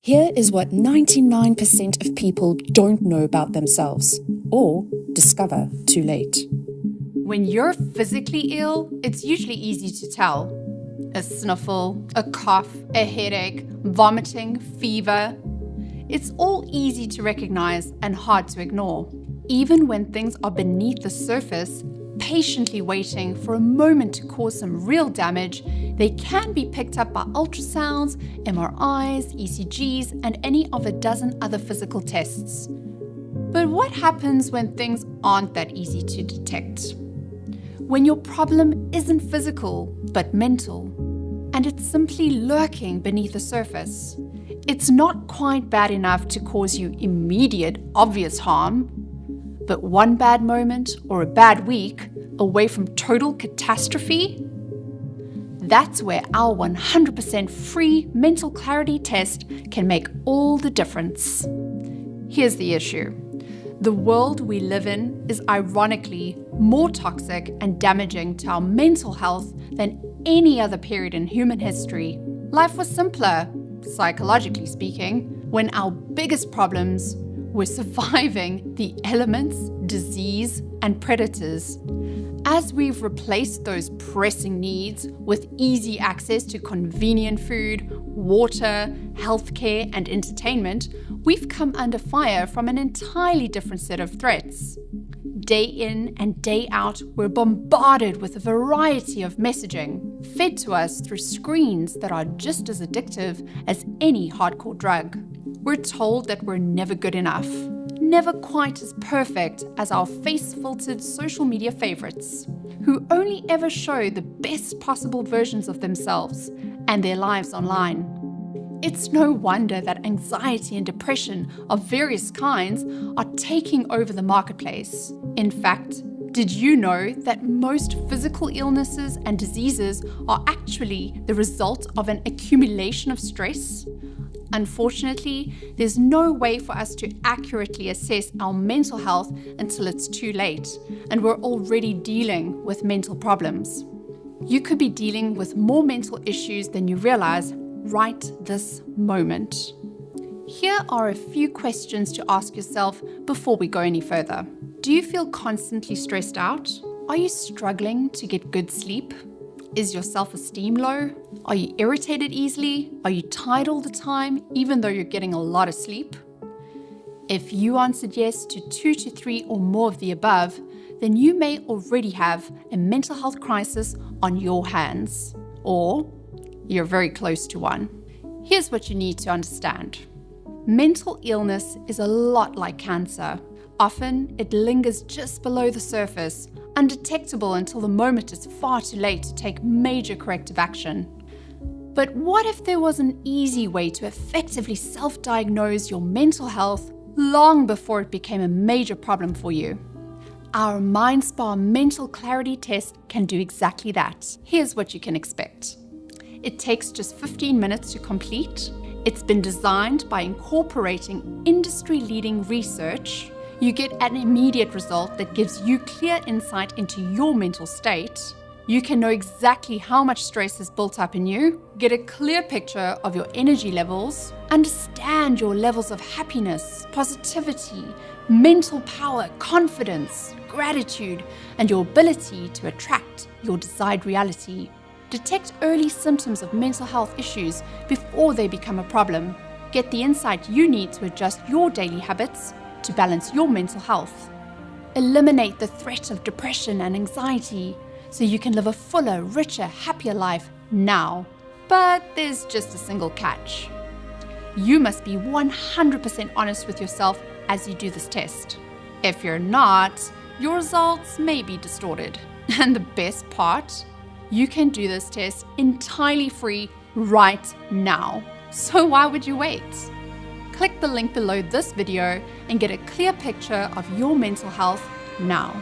Here is what 99% of people don't know about themselves or discover too late. When you're physically ill, it's usually easy to tell. A sniffle, a cough, a headache, vomiting, fever. It's all easy to recognize and hard to ignore. Even when things are beneath the surface, patiently waiting for a moment to cause some real damage, they can be picked up by ultrasounds, MRIs, ECGs, and any of a dozen other physical tests. But what happens when things aren't that easy to detect? When your problem isn't physical, but mental, and it's simply lurking beneath the surface. It's not quite bad enough to cause you immediate, obvious harm, but one bad moment or a bad week away from total catastrophe? That's where our 100% free mental clarity test can make all the difference. Here's the issue. The world we live in is ironically more toxic and damaging to our mental health than any other period in human history. Life was simpler, psychologically speaking, when our biggest problems were surviving the elements, disease, and predators. As we've replaced those pressing needs with easy access to convenient food, water, healthcare, and entertainment, we've come under fire from an entirely different set of threats. Day in and day out, we're bombarded with a variety of messaging, fed to us through screens that are just as addictive as any hardcore drug. We're told that we're never good enough, never quite as perfect as our face-filtered social media favorites, who only ever show the best possible versions of themselves and their lives online. It's no wonder that anxiety and depression of various kinds are taking over the marketplace. In fact, did you know that most physical illnesses and diseases are actually the result of an accumulation of stress? Unfortunately, there's no way for us to accurately assess our mental health until it's too late, and we're already dealing with mental problems. You could be dealing with more mental issues than you realize right this moment. Here are a few questions to ask yourself before we go any further. Do you feel constantly stressed out? Are you struggling to get good sleep? Is your self-esteem low? Are you irritated easily? Are you tired all the time, even though you're getting a lot of sleep? If you answered yes to 2 to 3 or more of the above, then you may already have a mental health crisis on your hands, or you're very close to one. Here's what you need to understand. Mental illness is a lot like cancer. Often, it lingers just below the surface, undetectable until the moment it's far too late to take major corrective action. But what if there was an easy way to effectively self-diagnose your mental health long before it became a major problem for you? Our MindSpa Mental Clarity Test can do exactly that. Here's what you can expect. It takes just 15 minutes to complete. It's been designed by incorporating industry-leading research. You get an immediate result that gives you clear insight into your mental state. You can know exactly how much stress is built up in you, get a clear picture of your energy levels, understand your levels of happiness, positivity, mental power, confidence, gratitude, and your ability to attract your desired reality. Detect early symptoms of mental health issues before they become a problem. Get the insight you need to adjust your daily habits to balance your mental health. Eliminate the threat of depression and anxiety so you can live a fuller, richer, happier life now. But there's just a single catch. You must be 100% honest with yourself as you do this test. If you're not, your results may be distorted. And the best part? You can do this test entirely free right now. So why would you wait? Click the link below this video and get a clear picture of your mental health now.